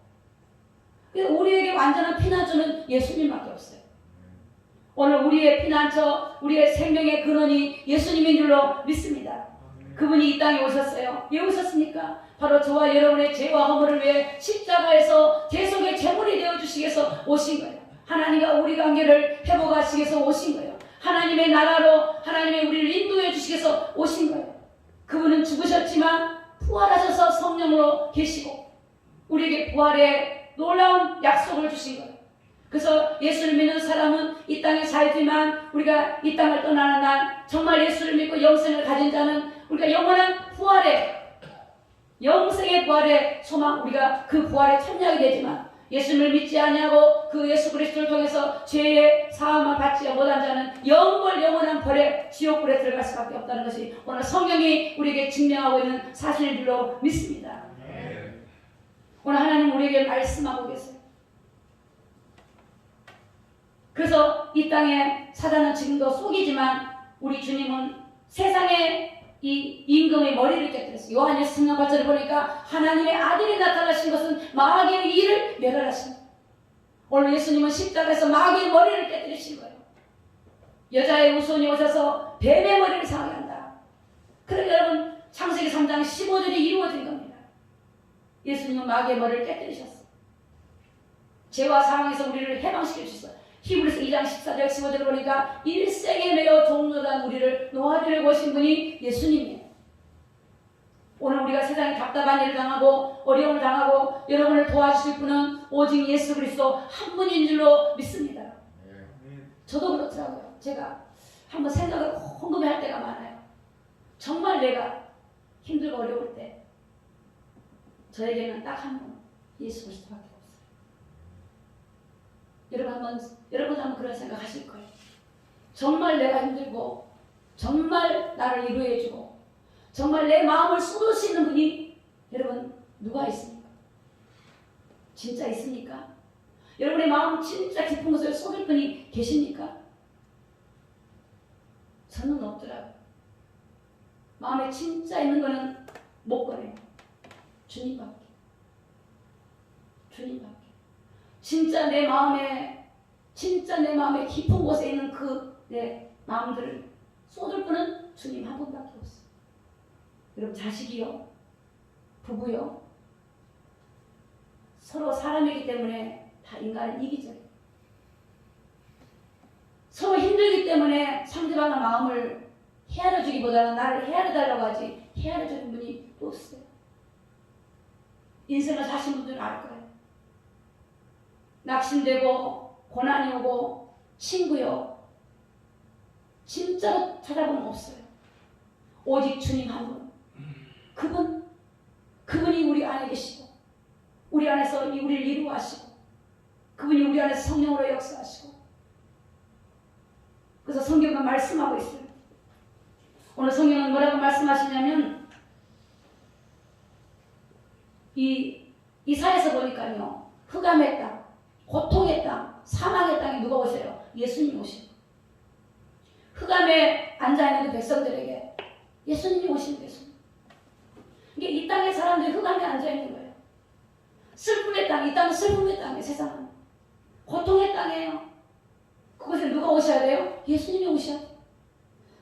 우리에게 완전한 피난처는 예수님밖에 없어요. 오늘 우리의 피난처, 우리의 생명의 근원이 예수님인 줄로 믿습니다. 그분이 이 땅에 오셨어요. 왜 오셨습니까? 바로 저와 여러분의 죄와 허물을 위해 십자가에서 대속의 제물이 되어주시기 위해서 오신 거예요. 하나님과 우리 관계를 회복하시기 위해서 오신 거예요. 하나님의 나라로 하나님의 우리를 인도해 주시기 위해서 오신 거예요. 그분은 죽으셨지만 부활하셔서 성령으로 계시고 우리에게 부활의 놀라운 약속을 주신 거예요. 그래서 예수를 믿는 사람은 이 땅에 살지만 우리가 이 땅을 떠나는 날 정말 예수를 믿고 영생을 가진 자는 우리가 영원한 부활의 영생의 부활의 소망, 우리가 그 부활에 참여하게 되지만 예수님을 믿지 아니하고 그 예수 그리스도를 통해서 죄의 사함을 받지 못한 자는 영원한 벌의 지옥불에 들어갈 수밖에 없다는 것이 오늘 성경이 우리에게 증명하고 있는 사실인 줄로 믿습니다. 오늘 하나님 우리에게 말씀하고 계세요. 그래서 이 땅에 사단은 지금도 속이지만 우리 주님은 세상에 이 임금의 머리를 깨뜨렸어요. 요한일서 3장 8절에 보니까 하나님의 아들이 나타나신 것은 마귀의 일을 멸하십니다. 오늘 예수님은 십자가에서 마귀의 머리를 깨뜨리신 거예요. 여자의 우선이 오셔서 뱀의 머리를 상하게 한다. 그러니까 여러분 창세기 3장 15절이 이루어진 겁니다. 예수님은 마귀의 머리를 깨뜨리셨어요. 죄와 상황에서 우리를 해방시켜 주셨어요. 히브리서 2장 14절 15절을 보니까 일생에 매여 종로단 우리를 놓아주려고 오신 분이 예수님이에요. 오늘 우리가 세상에 답답한 일을 당하고 어려움을 당하고 여러분을 도와주실 분은 오직 예수 그리스도 한 분인 줄로 믿습니다. 저도 그렇더라고요. 제가 한번 생각을 곰곰이 할 때가 많아요. 정말 내가 힘들고 어려울 때 저에게는 딱 한 분, 예수 그리스도밖에 없어요. 여러분 한번 그런 생각 하실 거예요. 정말 내가 힘들고 정말 나를 위로해주고 정말 내 마음을 쏟을 수 있는 분이 여러분 누가 있습니까? 진짜 있습니까? 여러분의 마음 진짜 깊은 곳에 쏟을 분이 계십니까? 저는 없더라고요. 마음에 진짜 있는 거는 못 꺼내요. 주님밖에. 진짜 내 마음에 깊은 곳에 있는 그 내 마음들을 쏟을 분은 주님 한 분밖에 없어요. 여러분 자식이요, 부부요, 서로 사람이기 때문에 다 인간은 이기적이에요. 서로 힘들기 때문에 상대방의 마음을 헤아려주기보다는 나를 헤아려달라고 하지 헤아려주는 분이 또 없어요. 인생을 사신 분들은 알 거예요. 낙심되고 고난이 오고 친구요 진짜로 찾아보면 없어요. 오직 주님 한 분. 그분이 우리 안에 계시고 우리 안에서 우리를 이루하시고 그분이 우리 안에서 성령으로 역사하시고 그래서 성경은 말씀하고 있어요. 오늘 성경은 뭐라고 말씀하시냐면 이사야서 보니까요. 흑암의 땅, 고통의 땅, 사망의 땅에 누가 오세요? 예수님이 오시는 거예요. 흑암에 앉아있는 그 백성들에게 예수님이 오시는 거예요. 이게 이 땅의 사람들이 흑암에 앉아있는 거예요. 슬픔의 땅, 이 땅은 슬픔의 땅이에요. 세상은 고통의 땅이에요. 그곳에 누가 오셔야 돼요? 예수님이 오셔야 돼요.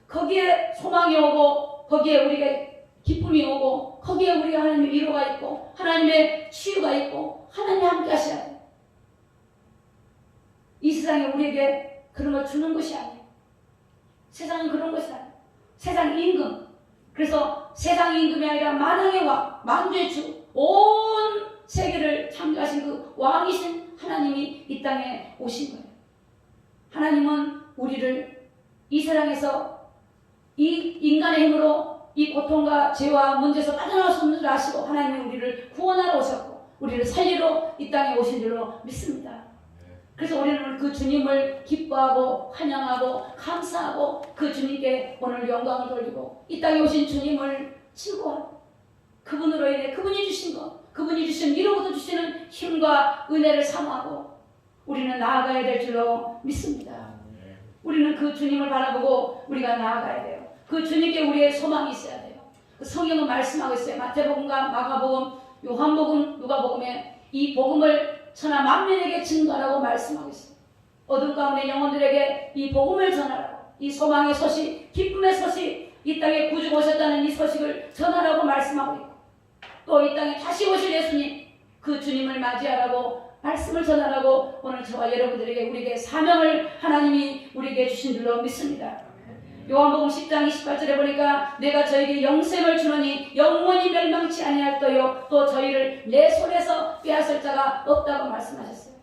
거기에 소망이 오고 거기에 우리가 기쁨이 오고 거기에 우리가 하나님의 위로가 있고 하나님의 치유가 있고 하나님이 함께 하셔야 돼요. 이 세상에 우리에게 그런 걸 주는 것이 아니에요. 세상은 그런 것이 아니에요. 세상 임금. 그래서 세상 임금이 아니라 만왕의 왕, 만주의 주, 온 세계를 창조하신 그 왕이신 하나님이 이 땅에 오신 거예요. 하나님은 우리를 이 세상에서 이 인간의 힘으로 이 고통과 죄와 문제에서 빠져나올 수 없는 줄 아시고 하나님이 우리를 구원하러 오셨고 우리를 살리러 이 땅에 오신 줄로 믿습니다. 그래서 우리는 그 주님을 기뻐하고 환영하고 감사하고 그 주님께 오늘 영광을 돌리고 이 땅에 오신 주님을 즐거워하고 그분으로 인해 그분이 주신 것, 그분이 주신 위로부터 주시는 힘과 은혜를 사모하고 우리는 나아가야 될 줄로 믿습니다. 우리는 그 주님을 바라보고 우리가 나아가야 돼요. 그 주님께 우리의 소망이 있어야 돼요. 그 성경은 말씀하고 있어요. 마태복음과 마가복음, 요한복음, 누가복음에 이 복음을 천하 만민에게 증거하라고 말씀하고 있어요. 어둠 가운데 영혼들에게 이 복음을 전하라고, 이 소망의 소식, 기쁨의 소식, 이 땅에 구주 오셨다는 이 소식을 전하라고 말씀하고 있고 또 이 땅에 다시 오실 예수님, 그 주님을 맞이하라고 말씀을 전하라고 오늘 저와 여러분들에게 우리에게 사명을 하나님이 우리에게 주신 줄로 믿습니다. 요한복음 10장 28절에 보니까 내가 저에게 영생을 주노니 영원히 멸망치 아니할떠요 또 저희를 내 손에서 빼앗을 자가 없다고 말씀하셨어요.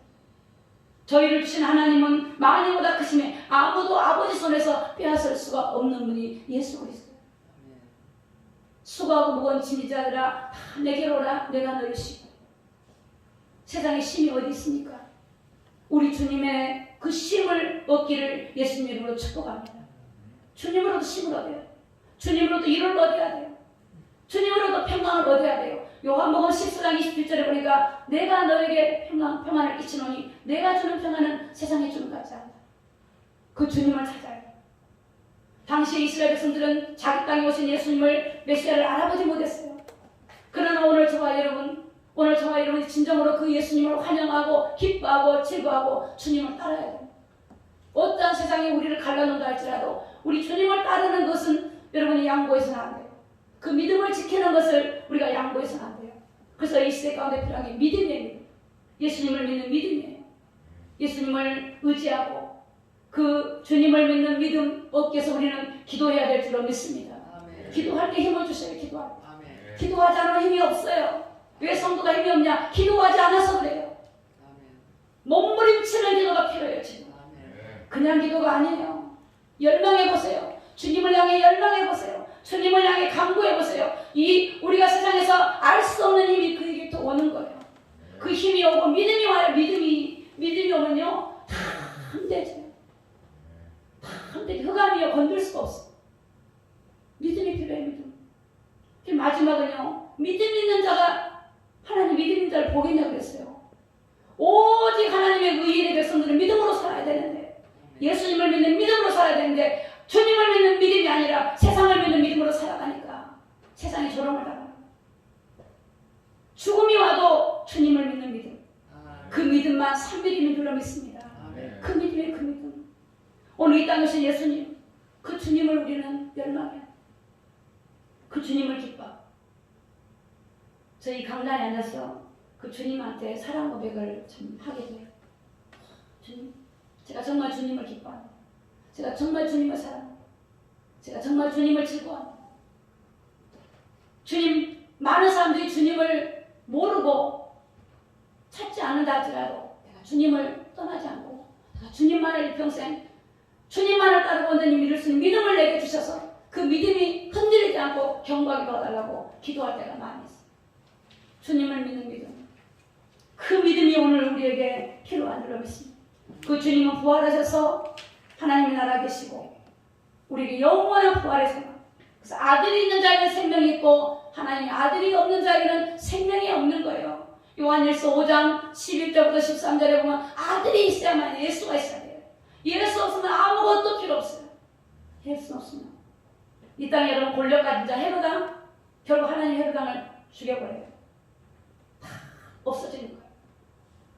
저희를 주신 하나님은 만유보다 크심에 아무도 아버지 손에서 빼앗을 수가 없는 분이 예수 그리스도. 수고하고 무거운 짐이 자들아 다 내게로 오라 내가 너를 쉬고. 세상에 쉼이 어디 있습니까? 우리 주님의 그 쉼을 얻기를 예수님 이름으로 축복합니다. 주님으로도 쉼을 얻어야 돼요. 주님으로도 위로를 얻어야 돼요. 주님으로도 평강을 얻어야 돼요. 요한복음 14장 27절에 보니까 내가 너에게 평안을 끼치노니 내가 주는 평안은 세상에 주는 것 같지 않다. 그 주님을 찾아야 돼요. 당시 이스라엘 백성들은 자기 땅에 오신 예수님을 메시아를 알아보지 못했어요. 그러나 오늘 저와 여러분이 진정으로 그 예수님을 환영하고 기뻐하고 즐거워하고 주님을 따라야 돼요. 어떠한 세상이 우리를 갈라놓는다 할지라도 우리 주님을 따르는 것은 여러분이 양보해서는 안 돼요. 그 믿음을 지키는 것을 우리가 양보해서는 안 돼요. 그래서 이 시대 가운데 필요한 게 믿음이에요. 예수님을 믿는 믿음이에요. 예수님을 의지하고 그 주님을 믿는 믿음 얻기 위해서 우리는 기도해야 될 줄로 믿습니다. 아멘. 기도할 때 힘을 주셔요. 기도할 때. 아멘. 기도하지 않으면 힘이 없어요. 왜 성도가 힘이 없냐? 기도하지 않아서 그래요. 아멘. 몸부림치는 기도가 필요해요. 지금. 아멘. 그냥 기도가 아니에요. 열망해보세요. 주님을 향해 열망해보세요. 주님을 향해 간구해보세요. 우리가 세상에서 알 수 없는 힘이 그에게부터 오는 거예요. 그 힘이 오고 믿음이 와요. 믿음이 오면요 다 흔들져요. 다 흔들져. 흑암이요 건들 수가 없어. 믿음이 필요해. 믿음. 마지막은요 믿음 있는 자가 하나님 믿음 있는 자를 보겠냐고 그랬어요. 오직 하나님의 의인의 백성들은 믿음으로 살아야 되는데 예수님을 믿는 믿음으로 살아야 되는데 주님을 믿는 믿음이 아니라 세상을 믿는 믿음으로 살아가니까 세상이 조롱을 당합니다. 죽음이 와도 주님을 믿는 믿음. 그 믿음만 3mm인 줄로 믿습니다. 그 믿음이 그 믿음. 오늘 이 땅에 오신 예수님, 그 주님을 우리는 열망해. 그 주님을 기뻐. 저희 강단에 앉아서 그 주님한테 사랑 고백을 좀 하게 돼요. 주님, 제가 정말 주님을 기뻐합니다. 제가 정말 주님을 사랑합니다. 제가 정말 주님을 즐거워합니다. 주님, 많은 사람들이 주님을 모르고 찾지 않는다 할지라도 내가 주님을 떠나지 않고 내가 주님만을 일평생 주님만을 따르고 온다니 믿을 수 있는 믿음을 내게 주셔서 그 믿음이 흔들리지 않고 경고하게 도와달라고 기도할 때가 많이 있어요. 주님을 믿는 믿음. 그 믿음이 오늘 우리에게 필요한 줄 믿습니다. 그 주님은 부활하셔서 하나님의 나라 계시고 우리에게 영원한 부활의 소망. 그래서 아들이 있는 자에게는 생명이 있고 하나님의 아들이 없는 자에게는 생명이 없는 거예요. 요한일서 5장 11절부터 13절에 보면 아들이 있어야만 예수가 있어야 돼요. 예수 없으면 아무것도 필요 없어요. 예수 없으면 이 땅에 여러분 권력 가진 자 헤로당 결국 하나님 헤로당을 죽여버려요. 다 없어지는 거예요.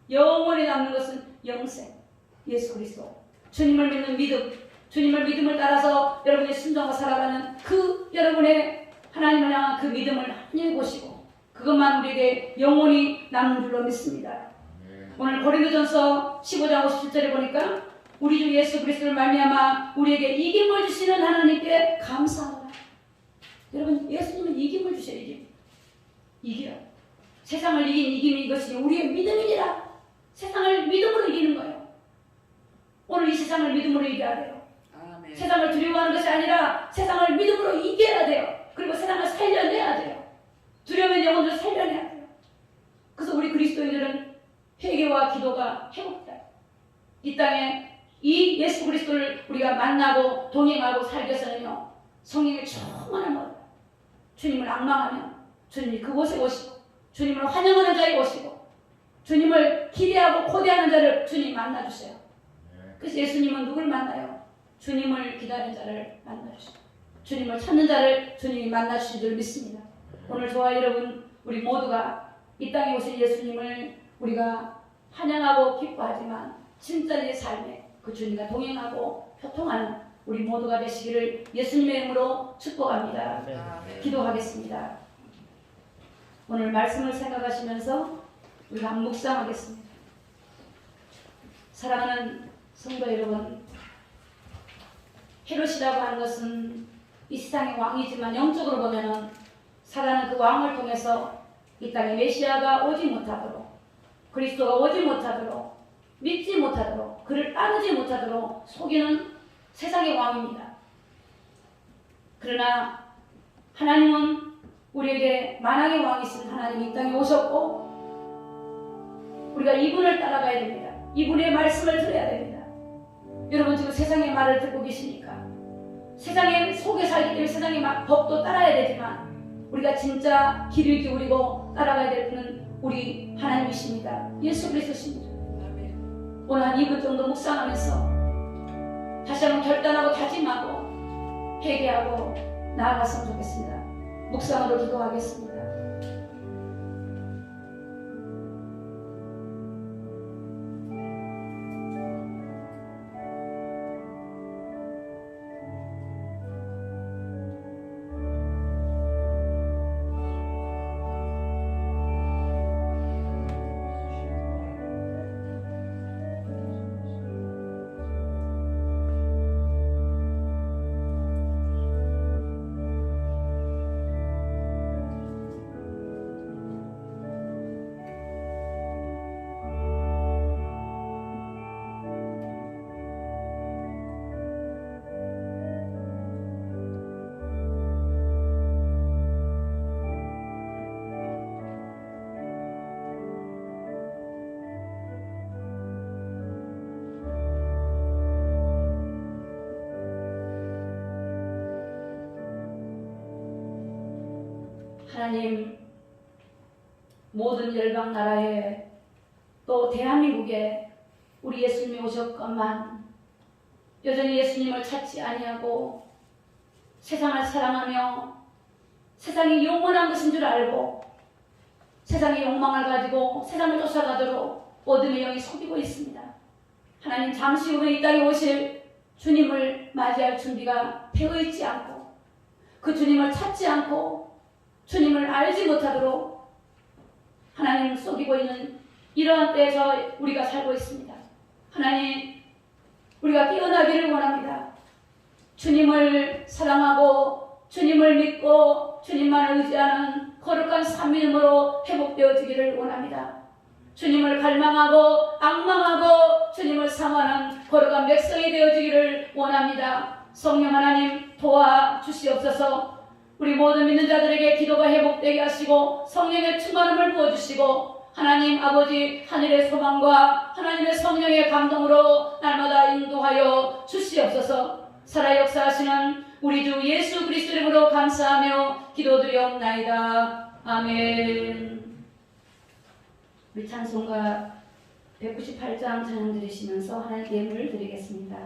영원히 남는 것은 영생 예수 그리스도 주님을 믿는 믿음 주님을 믿음을 따라서 여러분의 순종과 살아가는 그 여러분의 하나님을 향한 그 믿음을 하나님이 보시고 그것만 우리에게 영원히 남는 줄로 믿습니다. 오늘 고린도전서 15장 57절에 보니까 우리 주 예수 그리스도를 말미암아 우리에게 이김을 주시는 하나님께 감사하라. 여러분 예수님은 이김을 주셔요. 이기라. 세상을 이긴 이김이 이것이 우리의 믿음이니라. 세상을 믿음으로 이기는 거예요. 오늘 이 세상을 믿음으로 이겨야 돼요. 아멘. 세상을 두려워하는 것이 아니라 세상을 믿음으로 이겨야 돼요. 그리고 세상을 살려내야 돼요. 두려움의 영혼을 살려내야 돼요. 그래서 우리 그리스도인들은 회개와 기도가 회복돼요. 이 땅에 이 예수 그리스도를 우리가 만나고 동행하고 살기 위해서는요. 성령의 충만한 것. 주님을 앙망하면 주님이 그곳에 오시고 주님을 환영하는 자에 오시고 주님을 기대하고 고대하는 자를 주님 만나주세요. 그래서 예수님은 누굴 만나요? 주님을 기다리는 자를 만나주시고 주님을 찾는 자를 주님이 만나주신 줄 믿습니다. 오늘 저와 여러분 우리 모두가 이 땅에 오신 예수님을 우리가 환영하고 기뻐하지만 진짜의 삶에 그 주님과 동행하고 교통하는 우리 모두가 되시기를 예수님의 이름으로 축복합니다. 기도하겠습니다. 오늘 말씀을 생각하시면서 우리가 묵상하겠습니다. 사랑하는 성도 여러분, 헤롯이라고 하는 것은 이 세상의 왕이지만 영적으로 보면은 사단은 그 왕을 통해서 이 땅에 메시아가 오지 못하도록 그리스도가 오지 못하도록 믿지 못하도록 그를 따르지 못하도록 속이는 세상의 왕입니다. 그러나 하나님은 우리에게 만왕의 왕이신 하나님이 이 땅에 오셨고 우리가 이분을 따라가야 됩니다. 이분의 말씀을 들어야 됩니다. 여러분 지금 세상의 말을 듣고 계시니까 세상의 속에 살기 때문에 세상의 법도 따라야 되지만 우리가 진짜 귀를 기울이고 따라가야 될 분은 우리 하나님이십니다. 예수 그리스도십니다. 오늘 한 2분 정도 묵상하면서 다시 한번 결단하고 다짐하고 회개하고 나아갔으면 좋겠습니다. 묵상으로 기도하겠습니다. 하나님, 모든 열방 나라에 또 대한민국에 우리 예수님이 오셨건만 여전히 예수님을 찾지 아니하고 세상을 사랑하며 세상이 영원한 것인 줄 알고 세상의 욕망을 가지고 세상을 쫓아가도록 어둠의 영이 속이고 있습니다. 하나님, 잠시 후에 이 땅에 오실 주님을 맞이할 준비가 되어 있지 않고 그 주님을 찾지 않고 주님을 알지 못하도록 하나님을 속이고 있는 이러한 때에서 우리가 살고 있습니다. 하나님, 우리가 깨어나기를 원합니다. 주님을 사랑하고 주님을 믿고 주님만 의지하는 거룩한 삶으로 회복되어지기를 원합니다. 주님을 갈망하고 앙망하고 주님을 사모하는 거룩한 백성이 되어지기를 원합니다. 성령 하나님 도와주시옵소서. 우리 모든 믿는 자들에게 기도가 회복되게 하시고 성령의 충만함을 부어주시고 하나님 아버지 하늘의 소망과 하나님의 성령의 감동으로 날마다 인도하여 주시옵소서. 살아 역사하시는 우리 주 예수 그리스도 이름으로 감사하며 기도드리옵나이다. 아멘. 우리 찬송가 198장 찬양 드리시면서 하나님께 예물을 드리겠습니다.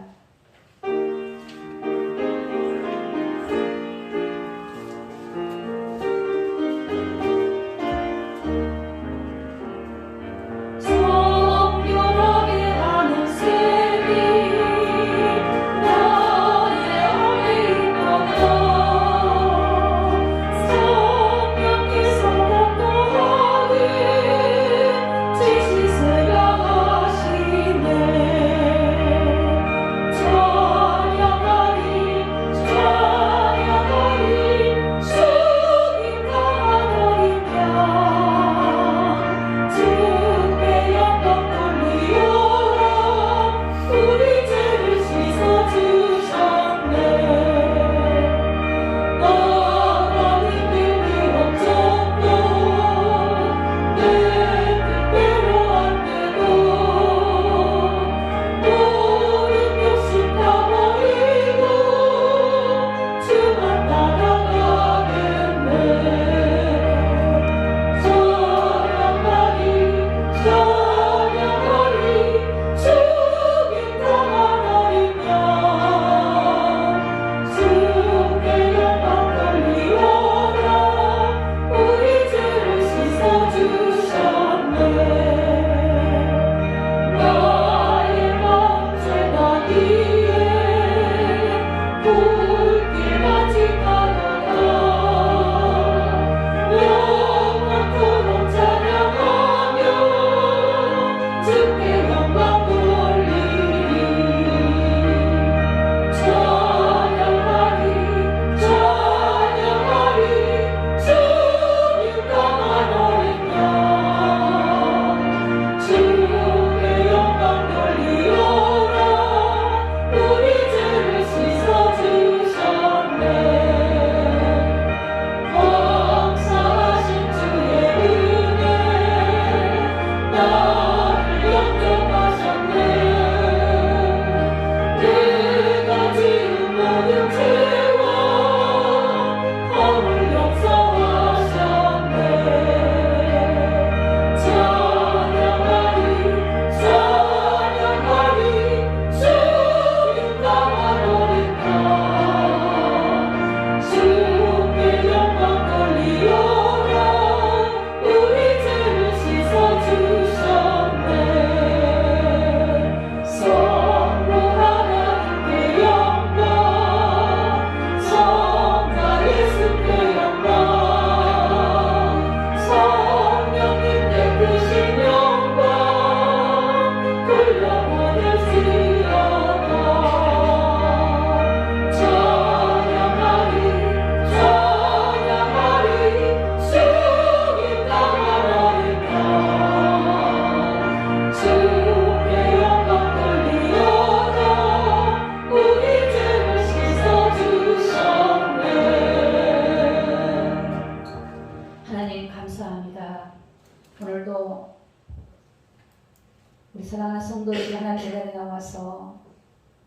우리 사랑하는 성도들이 하나님 대단에 나와서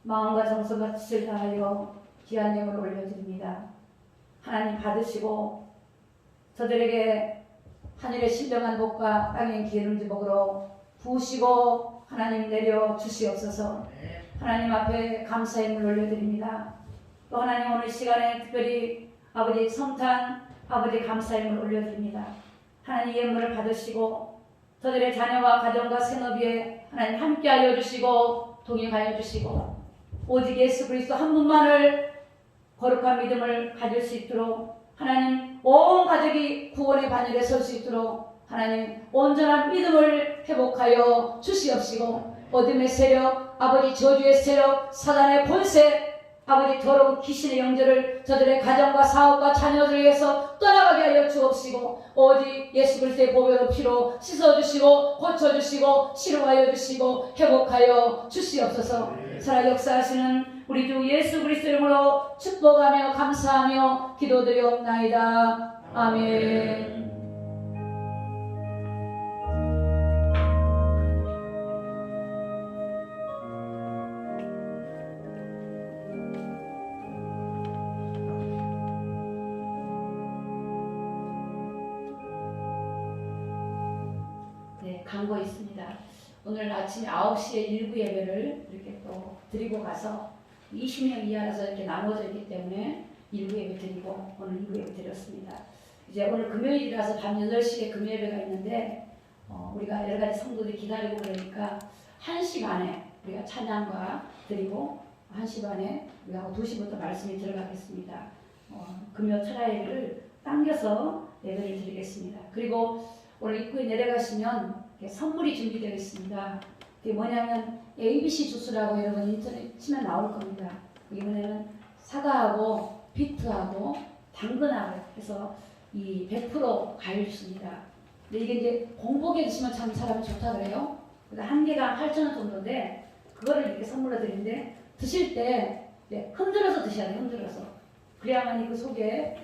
마음과 정성과 뜻을 다하여 귀한 예물을 올려드립니다. 하나님 받으시고 저들에게 하늘의 신령한 복과 땅의 기름 주먹으로 부으시고 하나님 내려 주시옵소서. 하나님 앞에 감사의 예물을 올려드립니다. 또 하나님 오늘 시간에 특별히 아버지 성탄 아버지 감사의 예물을 올려드립니다. 하나님 예물을 받으시고 저들의 자녀와 가정과 생업에 하나님 함께하여 주시고 동행하여 주시고 오직 예수 그리스도 한 분만을 거룩한 믿음을 가질 수 있도록 하나님 온 가족이 구원의 반열에 설 수 있도록 하나님 온전한 믿음을 회복하여 주시옵시고 어둠의 세력, 아버지 저주의 세력, 사단의 권세, 아버지 더러운 귀신의 영들을 저들의 가정과 사업과 자녀들에게서 떠나가게 하여 주옵시고 오직 예수 그리스도의 보혈의 피로 씻어주시고 고쳐주시고 치료하여 주시고 회복하여 주시옵소서. 살아 역사하시는 우리 주 예수 그리스도 이름으로 축복하며 감사하며 기도드리옵나이다. 아멘. 네, 광고 있습니다. 오늘 아침 9시에 일부 예배를 이렇게 또 드리고 가서 20명 이하라서 이렇게 나눠져 있기 때문에 일부 예배 드리고 오늘 일부 예배 드렸습니다. 이제 오늘 금요일이라서 밤 8시에 금요 예배가 있는데 우리가 여러 가지 성도들이 기다리고 그러니까 1시 반에 우리가 찬양과 드리고 1시 반에 우리가 2시부터 말씀이 들어가겠습니다. 금요 철야 예배를 당겨서 예배를 드리겠습니다. 그리고 오늘 입구에 내려가시면 선물이 준비되어 있습니다. 그게 뭐냐면 ABC 주스라고 여러분 인터넷 치면 나올 겁니다. 이게 뭐냐면 사과하고 비트하고 당근하고 해서 이 100% 과일 주스입니다. 근데 이게 이제 공복에 드시면 참 사람이 좋다 그래요. 한 개가 8,000원 정도인데 그거를 이렇게 선물로 드리는데 드실 때 흔들어서 드셔야 돼요. 흔들어서. 그래야만이 그 속에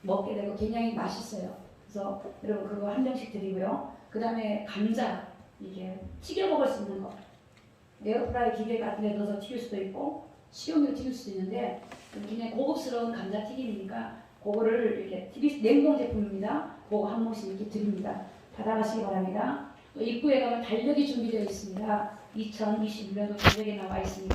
먹게 되고 굉장히 맛있어요. 그래서 여러분 그거 한 병씩 드리고요. 그 다음에 감자 이게 튀겨 먹을 수 있는 거 에어프라이 기계 같은 데 넣어서 튀길 수도 있고 식용유로 튀길 수도 있는데 굉장히 고급스러운 감자 튀김이니까 그거를 이렇게 냉동 제품입니다. 그거 한 몫씩 이렇게 드립니다. 받아가시기 바랍니다. 또 입구에 가면 달력이 준비되어 있습니다. 2021년도 달력에 나와 있으니까